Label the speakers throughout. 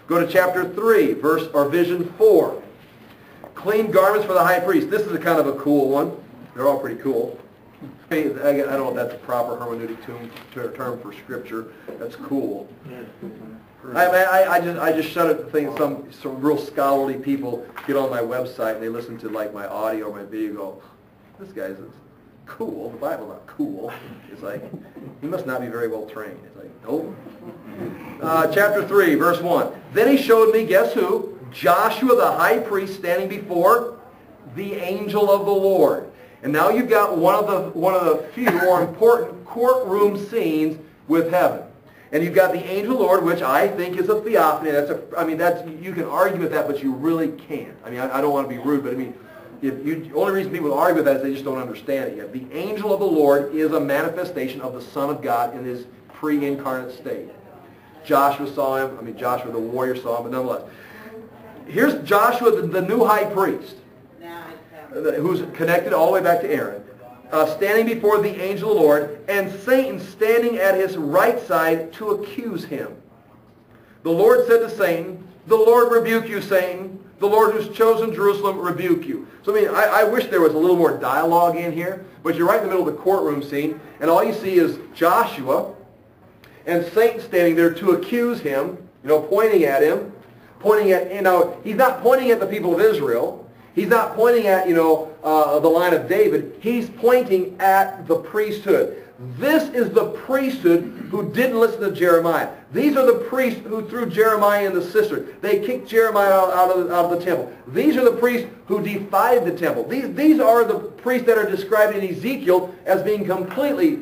Speaker 1: Go to chapter 3, vision 4. Clean garments for the high priest. This is a kind of a cool one. They're all pretty cool. I don't know if that's a proper hermeneutic term for Scripture. That's cool. I just shudder to think some real scholarly people get on my website and they listen to like my audio or my video and go, this guy's cool. The Bible's not cool. It's like, he must not be very well trained. It's like, nope. Chapter 3, verse 1. Then he showed me, guess who? Joshua the high priest standing before the angel of the Lord. And now you've got one of the few more important courtroom scenes with heaven. And you've got the angel of the Lord, which I think is a theophany. You can argue with that, but you really can't. I mean, I don't want to be rude, but I mean, the only reason people argue with that is they just don't understand it yet. The angel of the Lord is a manifestation of the Son of God in his pre-incarnate state. Joshua saw him. I mean, Joshua the warrior saw him, but nonetheless. Here's Joshua, the new high priest, who's connected all the way back to Aaron, standing before the angel of the Lord, and Satan standing at his right side to accuse him. The Lord said to Satan, "The Lord rebuke you, Satan. The Lord who's chosen Jerusalem rebuke you." So I mean, I wish there was a little more dialogue in here, but you're right in the middle of the courtroom scene, and all you see is Joshua and Satan standing there to accuse him, pointing at him, he's not pointing at the people of Israel. He's not pointing at, the line of David. He's pointing at the priesthood. This is the priesthood who didn't listen to Jeremiah. These are the priests who threw Jeremiah in the cistern. They kicked Jeremiah out of the temple. These are the priests who defied the temple. These are the priests that are described in Ezekiel as being complete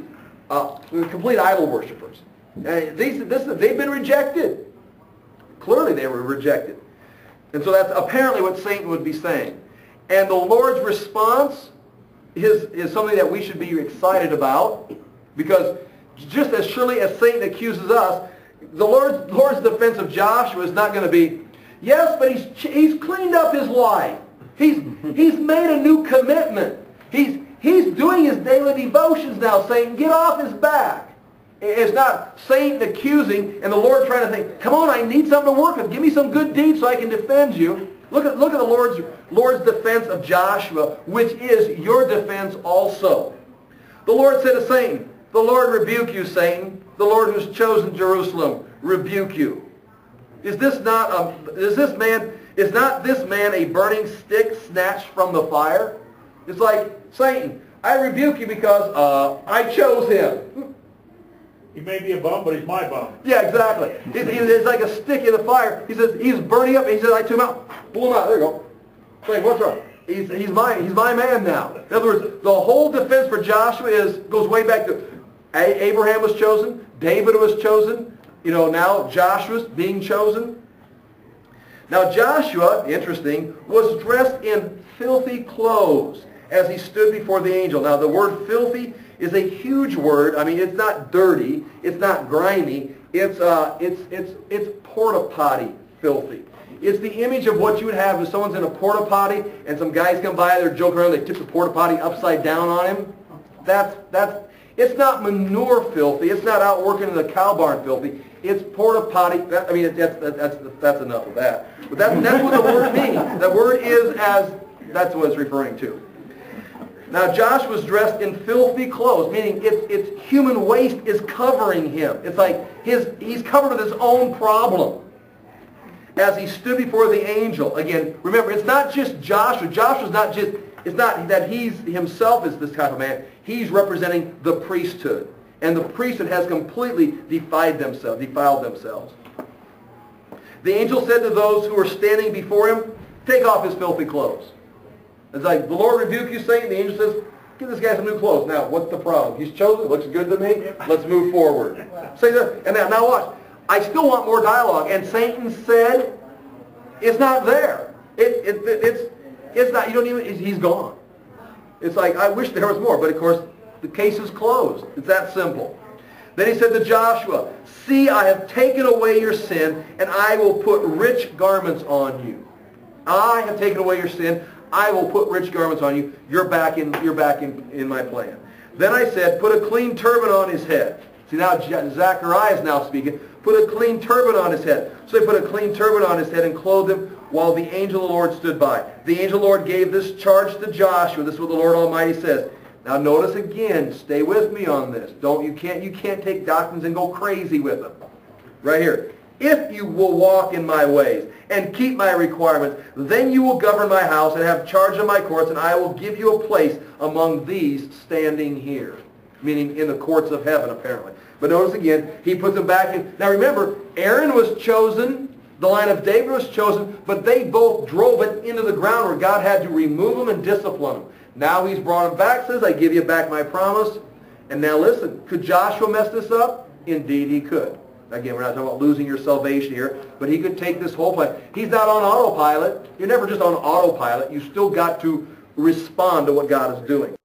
Speaker 1: idol worshipers. They've been rejected. Clearly they were rejected. And so that's apparently what Satan would be saying. And the Lord's response is something that we should be excited about, because just as surely as Satan accuses us, the Lord's defense of Joshua is not going to be, yes, but he's cleaned up his life. He's made a new commitment. He's doing his daily devotions now, Satan. Get off his back. It's not Satan accusing and the Lord trying to think, come on, I need something to work with. Give me some good deeds so I can defend you. Look at the Lord's defense of Joshua, which is your defense also. The Lord said to Satan, "The Lord rebuke you, Satan. The Lord who's chosen Jerusalem rebuke you." Is not this man a burning stick snatched from the fire? It's like, Satan, I rebuke you because I chose him.
Speaker 2: He may be a bum, but he's my bum.
Speaker 1: Yeah, exactly. It's like a stick in the fire. He says, he's burning up. He says, I took him out. Pull him out. There you go. Say, what's wrong? He's my man now. In other words, the whole defense for Joshua goes way back to Abraham was chosen. David was chosen. Now Joshua's being chosen. Now Joshua, interesting, was dressed in filthy clothes as he stood before the angel. Now the word filthy is a huge word. I mean, it's not dirty, it's not grimy, it's porta potty filthy. It's the image of what you would have if someone's in a porta potty and some guys come by, they're joking around, they tip the porta potty upside down on him. It's not manure filthy, it's not out working in the cow barn filthy. It's porta potty. That's enough of that. But that's what the word means. The word that's what it's referring to. Now Joshua's dressed in filthy clothes, meaning it's human waste is covering him. It's like he's covered with his own problem. As he stood before the angel. Again, remember, it's not just Joshua. It's not that he himself is this type of man. He's representing the priesthood. And the priesthood has completely defiled themselves. The angel said to those who were standing before him, take off his filthy clothes. It's like, the Lord rebuke you, Satan. The angel says, give this guy some new clothes. Now, what's the problem? He's chosen. Looks good to me. Let's move forward. Say that. And now watch. I still want more dialogue. And Satan said, it's not there. It's not. You don't even. He's gone. It's like, I wish there was more. But of course, the case is closed. It's that simple. Then he said to Joshua, see, I have taken away your sin, and I will put rich garments on you. I have taken away your sin. I will put rich garments on you. You're back in my plan. Then I said, put a clean turban on his head. See, now Zechariah is now speaking. Put a clean turban on his head. So they put a clean turban on his head and clothed him while the angel of the Lord stood by. The angel of the Lord gave this charge to Joshua. This is what the Lord Almighty says. Now notice again, stay with me on this. You can't take doctrines and go crazy with them. Right here. If you will walk in my ways and keep my requirements, then you will govern my house and have charge of my courts, and I will give you a place among these standing here. Meaning in the courts of heaven, apparently. But notice again, he puts them back in. Now remember, Aaron was chosen, the line of David was chosen, but they both drove it into the ground where God had to remove them and discipline them. Now he's brought them back, says, I give you back my promise. And now listen, could Joshua mess this up? Indeed he could. Again, we're not talking about losing your salvation here, but he could take this whole plan. He's not on autopilot. You're never just on autopilot. You still got to respond to what God is doing.